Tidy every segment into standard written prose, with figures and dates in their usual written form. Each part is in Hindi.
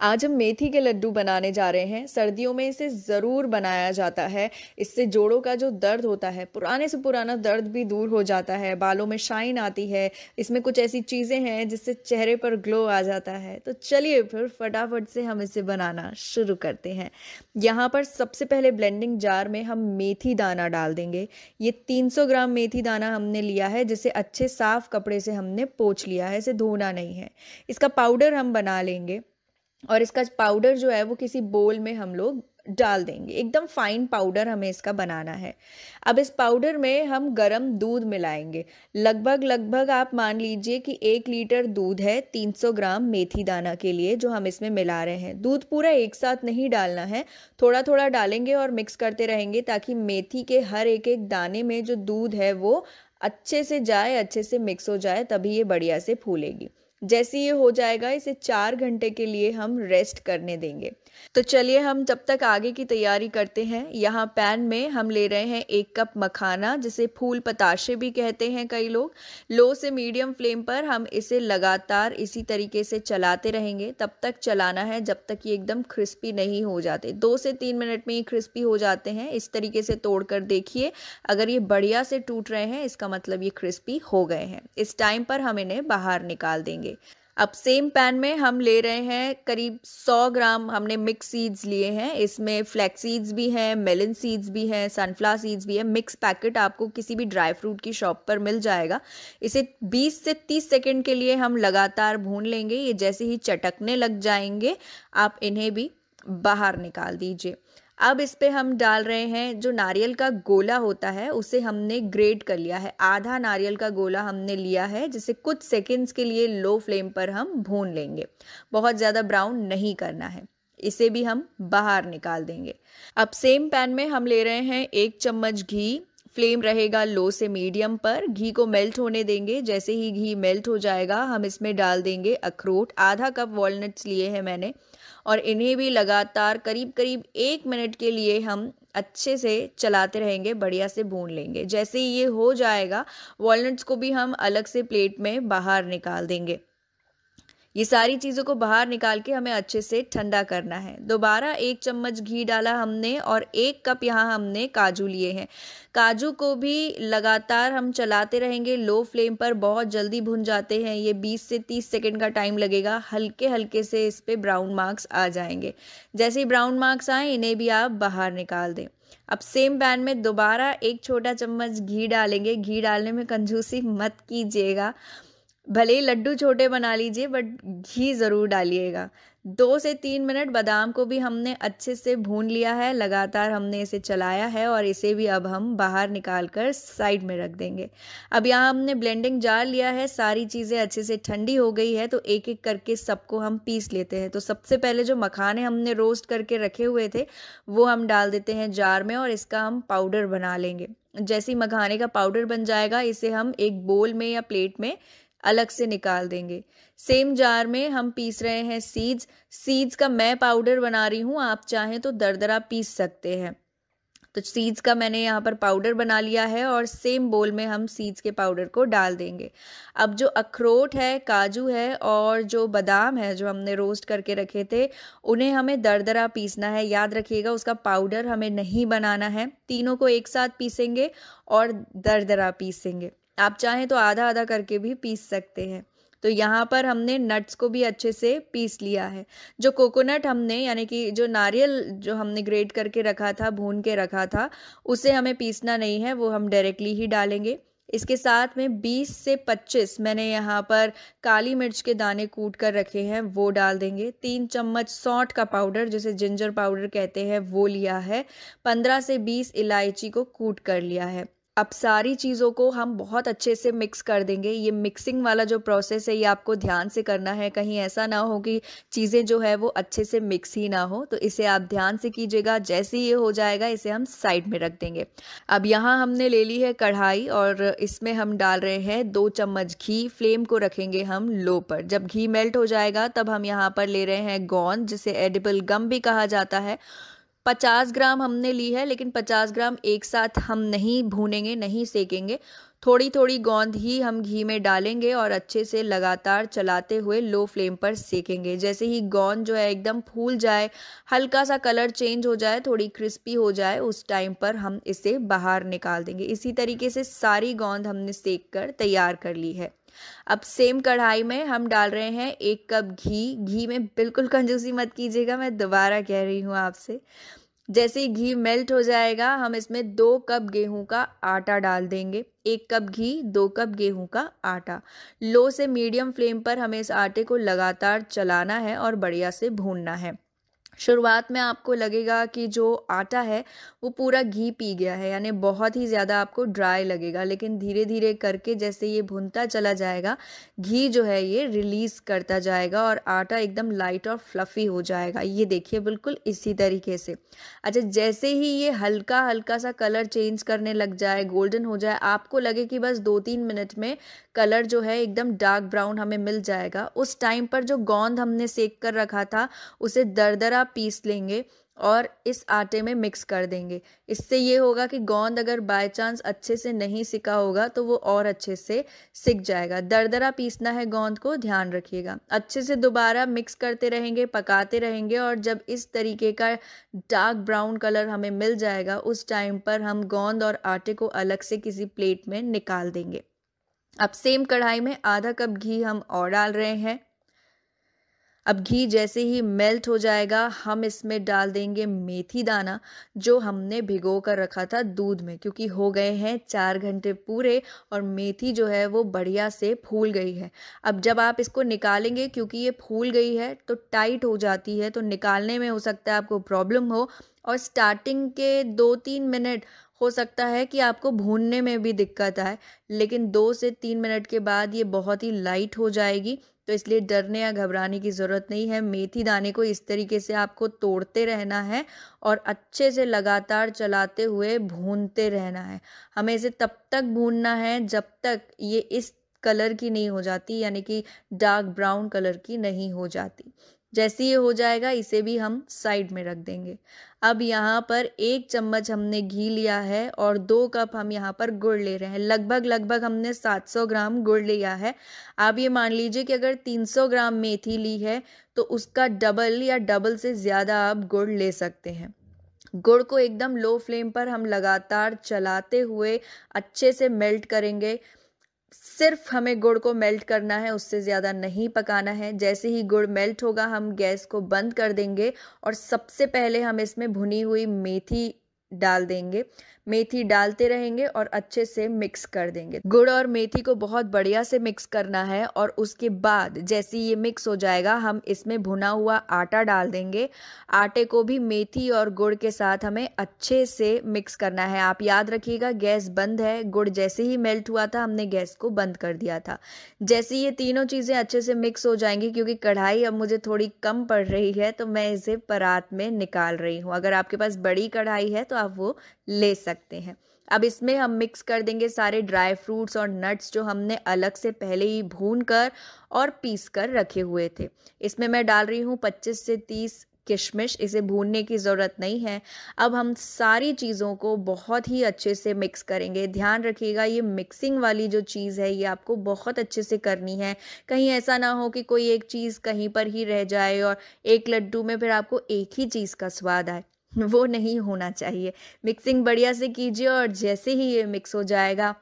आज हम मेथी के लड्डू बनाने जा रहे हैं। सर्दियों में इसे ज़रूर बनाया जाता है। इससे जोड़ों का जो दर्द होता है, पुराने से पुराना दर्द भी दूर हो जाता है, बालों में शाइन आती है। इसमें कुछ ऐसी चीज़ें हैं जिससे चेहरे पर ग्लो आ जाता है। तो चलिए फिर फटाफट से हम इसे बनाना शुरू करते हैं। यहाँ पर सबसे पहले ब्लेंडिंग जार में हम मेथी दाना डाल देंगे। ये 300 ग्राम मेथी दाना हमने लिया है, जिसे अच्छे साफ कपड़े से हमने पोंछ लिया है, इसे धोना नहीं है। इसका पाउडर हम बना लेंगे और इसका पाउडर जो है वो किसी बोल में हम लोग डाल देंगे। एकदम फाइन पाउडर हमें इसका बनाना है। अब इस पाउडर में हम गरम दूध मिलाएंगे। लगभग लगभग आप मान लीजिए कि 1 लीटर दूध है 300 ग्राम मेथी दाना के लिए जो हम इसमें मिला रहे हैं। दूध पूरा एक साथ नहीं डालना है, थोड़ा थोड़ा डालेंगे और मिक्स करते रहेंगे ताकि मेथी के हर एक एक दाने में जो दूध है वो अच्छे से जाए, अच्छे से मिक्स हो जाए, तभी ये बढ़िया से फूलेगी। जैसे ये हो जाएगा इसे 4 घंटे के लिए हम रेस्ट करने देंगे। तो चलिए हम जब तक आगे की तैयारी करते हैं। यहाँ पैन में हम ले रहे हैं 1 कप मखाना, जिसे फूल पताशे भी कहते हैं कई लोग। लो से मीडियम फ्लेम पर हम इसे लगातार इसी तरीके से चलाते रहेंगे। तब तक चलाना है जब तक ये एकदम क्रिस्पी नहीं हो जाते। 2 से 3 मिनट में ये क्रिस्पी हो जाते हैं। इस तरीके से तोड़कर देखिए, अगर ये बढ़िया से टूट रहे हैं इसका मतलब ये क्रिस्पी हो गए हैं। इस टाइम पर हम इन्हें बाहर निकाल देंगे। अब सेम पैन में हम ले रहे हैं करीब 100 ग्राम हमने मिक्स सीड्स लिए हैं। इसमें फ्लैक्स सीड्स भी हैं, मेलन सीड्स भी हैं, सनफ्लावर सीड्स भी हैं। मिक्स पैकेट आपको किसी भी ड्राई फ्रूट की शॉप पर मिल जाएगा। इसे 20 से 30 सेकंड के लिए हम लगातार भून लेंगे। ये जैसे ही चटकने लग जाएंगे आप इन्हें भी बाहर निकाल दीजिए। अब इस पे हम डाल रहे हैं जो नारियल का गोला होता है, उसे हमने ग्रेट कर लिया है। आधा नारियल का गोला हमने लिया है, जिसे कुछ सेकंड्स के लिए लो फ्लेम पर हम भून लेंगे। बहुत ज़्यादा ब्राउन नहीं करना है। इसे भी हम बाहर निकाल देंगे। अब सेम पैन में हम ले रहे हैं 1 चम्मच घी। फ्लेम रहेगा लो से मीडियम पर। घी को मेल्ट होने देंगे। जैसे ही घी मेल्ट हो जाएगा हम इसमें डाल देंगे अखरोट। आधा कप वॉलनट्स लिए हैं मैंने, और इन्हें भी लगातार करीब करीब 1 मिनट के लिए हम अच्छे से चलाते रहेंगे, बढ़िया से भून लेंगे। जैसे ही ये हो जाएगा वॉलनट्स को भी हम अलग से प्लेट में बाहर निकाल देंगे। ये सारी चीज़ों को बाहर निकाल के हमें अच्छे से ठंडा करना है। दोबारा 1 चम्मच घी डाला हमने और 1 कप यहाँ हमने काजू लिए हैं। काजू को भी लगातार हम चलाते रहेंगे लो फ्लेम पर। बहुत जल्दी भुन जाते हैं ये, 20 से 30 सेकंड का टाइम लगेगा। हल्के हल्के से इस पे ब्राउन मार्क्स आ जाएंगे। जैसे ही ब्राउन मार्क्स आए इन्हें भी आप बाहर निकाल दें। अब सेम पैन में दोबारा 1 छोटा चम्मच घी डालेंगे। घी डालने में कंजूसी मत कीजिएगा, भले ही लड्डू छोटे बना लीजिए बट घी ज़रूर डालिएगा। 2 से 3 मिनट बादाम को भी हमने अच्छे से भून लिया है। लगातार हमने इसे चलाया है और इसे भी अब हम बाहर निकाल कर साइड में रख देंगे। अब यहाँ हमने ब्लेंडिंग जार लिया है। सारी चीज़ें अच्छे से ठंडी हो गई है, तो एक एक करके सबको हम पीस लेते हैं। तो सबसे पहले जो मखाने हमने रोस्ट करके रखे हुए थे वो हम डाल देते हैं जार में और इसका हम पाउडर बना लेंगे। जैसे ही मखाने का पाउडर बन जाएगा इसे हम एक बोल में या प्लेट में अलग से निकाल देंगे। सेम जार में हम पीस रहे हैं सीड्स। सीड्स का मैं पाउडर बना रही हूँ, आप चाहें तो दरदरा पीस सकते हैं। तो सीड्स का मैंने यहाँ पर पाउडर बना लिया है और सेम बोल में हम सीड्स के पाउडर को डाल देंगे। अब जो अखरोट है, काजू है और जो बादाम है जो हमने रोस्ट करके रखे थे, उन्हें हमें दरदरा पीसना है। याद रखिएगा उसका पाउडर हमें नहीं बनाना है। तीनों को एक साथ पीसेंगे और दरदरा पीसेंगे। आप चाहें तो आधा आधा करके भी पीस सकते हैं। तो यहाँ पर हमने नट्स को भी अच्छे से पीस लिया है। जो कोकोनट हमने यानी कि जो नारियल जो हमने ग्रेट करके रखा था, भून के रखा था, उसे हमें पीसना नहीं है, वो हम डायरेक्टली ही डालेंगे। इसके साथ में 20 से 25 मैंने यहाँ पर काली मिर्च के दाने कूट कर रखे हैं, वो डाल देंगे। 3 चम्मच सौंठ का पाउडर जिसे जिंजर पाउडर कहते हैं वो लिया है। 15 से 20 इलायची को कूट कर लिया है। अब सारी चीज़ों को हम बहुत अच्छे से मिक्स कर देंगे। ये मिक्सिंग वाला जो प्रोसेस है ये आपको ध्यान से करना है, कहीं ऐसा ना हो कि चीज़ें जो है वो अच्छे से मिक्स ही ना हो, तो इसे आप ध्यान से कीजिएगा। जैसे ही ये हो जाएगा इसे हम साइड में रख देंगे। अब यहाँ हमने ले ली है कढ़ाई और इसमें हम डाल रहे हैं 2 चम्मच घी। फ्लेम को रखेंगे हम लो पर। जब घी मेल्ट हो जाएगा तब हम यहाँ पर ले रहे हैं गोंद, जिसे एडिबल गम भी कहा जाता है, 50 ग्राम हमने ली है, लेकिन 50 ग्राम एक साथ हम नहीं भूनेंगे, नहीं सेकेंगे। थोड़ी थोड़ी गोंद ही हम घी में डालेंगे और अच्छे से लगातार चलाते हुए लो फ्लेम पर सेकेंगे। जैसे ही गोंद जो है एकदम फूल जाए, हल्का सा कलर चेंज हो जाए, थोड़ी क्रिस्पी हो जाए, उस टाइम पर हम इसे बाहर निकाल देंगे। इसी तरीके से सारी गोंद हमने सेक कर तैयार कर ली है। अब सेम कढ़ाई में हम डाल रहे हैं 1 कप घी। घी में बिल्कुल कंजूसी मत कीजिएगा, मैं दोबारा कह रही हूँ आपसे। जैसे ही घी मेल्ट हो जाएगा, हम इसमें 2 कप गेहूं का आटा डाल देंगे। 1 कप घी, 2 कप गेहूं का आटा। लो से मीडियम फ्लेम पर हमें इस आटे को लगातार चलाना है और बढ़िया से भूनना है। शुरुआत में आपको लगेगा कि जो आटा है वो पूरा घी पी गया है, यानी बहुत ही ज़्यादा आपको ड्राई लगेगा, लेकिन धीरे धीरे करके जैसे ये भुनता चला जाएगा, घी जो है ये रिलीज़ करता जाएगा और आटा एकदम लाइट और फ्लफ़ी हो जाएगा। ये देखिए बिल्कुल इसी तरीके से। अच्छा, जैसे ही ये हल्का हल्का सा कलर चेंज करने लग जाए, गोल्डन हो जाए, आपको लगे कि बस 2-3 मिनट में कलर जो है एकदम डार्क ब्राउन हमें मिल जाएगा, उस टाइम पर जो गोंद हमने सेक कर रखा था उसे दरदरा पीस लेंगे और इस आटे में मिक्स कर देंगे। इससे ये होगा कि गोंद अगर बाय चांस अच्छे से नहीं सिका होगा तो वो और अच्छे से सिक जाएगा। दरदरा पीसना है गोंद को, ध्यान रखिएगा। अच्छे से दोबारा मिक्स करते रहेंगे, पकाते रहेंगे और जब इस तरीके का डार्क ब्राउन कलर हमें मिल जाएगा, उस टाइम पर हम गोंद और आटे को अलग से किसी प्लेट में निकाल देंगे। अब सेम कढ़ाई में आधा कप घी हम और डाल रहे हैं। अब घी जैसे ही मेल्ट हो जाएगा, हम इसमें डाल देंगे मेथी दाना, जो हमने भिगो कर रखा था दूध में, क्योंकि हो गए हैं 4 घंटे पूरे और मेथी जो है वो बढ़िया से फूल गई है। अब जब आप इसको निकालेंगे, क्योंकि ये फूल गई है तो टाइट हो जाती है, तो निकालने में हो सकता है आपको प्रॉब्लम हो और स्टार्टिंग के 2-3 मिनट हो सकता है कि आपको भूनने में भी दिक्कत आए, लेकिन 2 से 3 मिनट के बाद ये बहुत ही लाइट हो जाएगी। तो इसलिए डरने या घबराने की ज़रूरत नहीं है। मेथी दाने को इस तरीके से आपको तोड़ते रहना है और अच्छे से लगातार चलाते हुए भूनते रहना है। हमें इसे तब तक भूनना है जब तक ये इस कलर की नहीं हो जाती, यानी कि डार्क ब्राउन कलर की नहीं हो जाती। जैसे ये हो जाएगा, इसे भी हम साइड में रख देंगे। अब यहाँ पर 1 चम्मच हमने घी लिया है और 2 कप हम यहाँ पर गुड़ ले रहे हैं। लगभग हमने 700 ग्राम गुड़ लिया है। आप ये मान लीजिए कि अगर 300 ग्राम मेथी ली है तो उसका डबल या डबल से ज़्यादा आप गुड़ ले सकते हैं। गुड़ को एकदम लो फ्लेम पर हम लगातार चलाते हुए अच्छे से मेल्ट करेंगे। सिर्फ हमें गुड़ को मेल्ट करना है, उससे ज़्यादा नहीं पकाना है। जैसे ही गुड़ मेल्ट होगा, हम गैस को बंद कर देंगे और सबसे पहले हम इसमें भुनी हुई मेथी डाल देंगे। मेथी डालते रहेंगे और अच्छे से मिक्स कर देंगे। गुड़ और मेथी को बहुत बढ़िया से मिक्स करना है और उसके बाद जैसे ये मिक्स हो जाएगा, हम इसमें भुना हुआ आटा डाल देंगे। आटे को भी मेथी और गुड़ के साथ हमें अच्छे से मिक्स करना है। आप याद रखिएगा, गैस बंद है। गुड़ जैसे ही मेल्ट हुआ था, हमने गैस को बंद कर दिया था। जैसे ये तीनों चीज़ें अच्छे से मिक्स हो जाएंगी, क्योंकि कढ़ाई अब मुझे थोड़ी कम पड़ रही है तो मैं इसे परात में निकाल रही हूँ। अगर आपके पास बड़ी कढ़ाई है तो आप वो ले सकते हैं। अब इसमें हम मिक्स कर देंगे सारे ड्राई फ्रूट्स और नट्स जो हमने अलग से पहले ही भून कर और पीस कर रखे हुए थे। इसमें मैं डाल रही हूँ 25 से 30 किशमिश। इसे भूनने की ज़रूरत नहीं है। अब हम सारी चीज़ों को बहुत ही अच्छे से मिक्स करेंगे। ध्यान रखिएगा, ये मिक्सिंग वाली जो चीज़ है ये आपको बहुत अच्छे से करनी है। कहीं ऐसा ना हो कि कोई एक चीज़ कहीं पर ही रह जाए और एक लड्डू में फिर आपको एक ही चीज़ का स्वाद आए, वो नहीं होना चाहिए। मिक्सिंग बढ़िया से कीजिए और जैसे ही ये मिक्स हो जाएगा,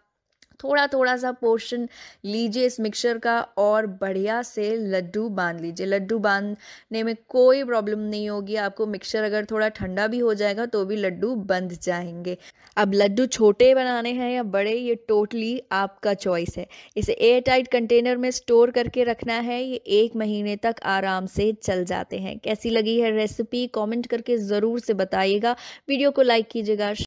थोड़ा थोड़ा सा पोर्शन लीजिए इस मिक्सचर का और बढ़िया से लड्डू बांध लीजिए। लड्डू बांधने में कोई प्रॉब्लम नहीं होगी आपको। मिक्सचर अगर थोड़ा ठंडा भी हो जाएगा तो भी लड्डू बंध जाएंगे। अब लड्डू छोटे बनाने हैं या बड़े, ये टोटली आपका चॉइस है। इसे एयर टाइट कंटेनर में स्टोर करके रखना है। ये 1 महीने तक आराम से चल जाते हैं। कैसी लगी है रेसिपी, कमेंट करके ज़रूर से बताइएगा। वीडियो को लाइक कीजिएगा।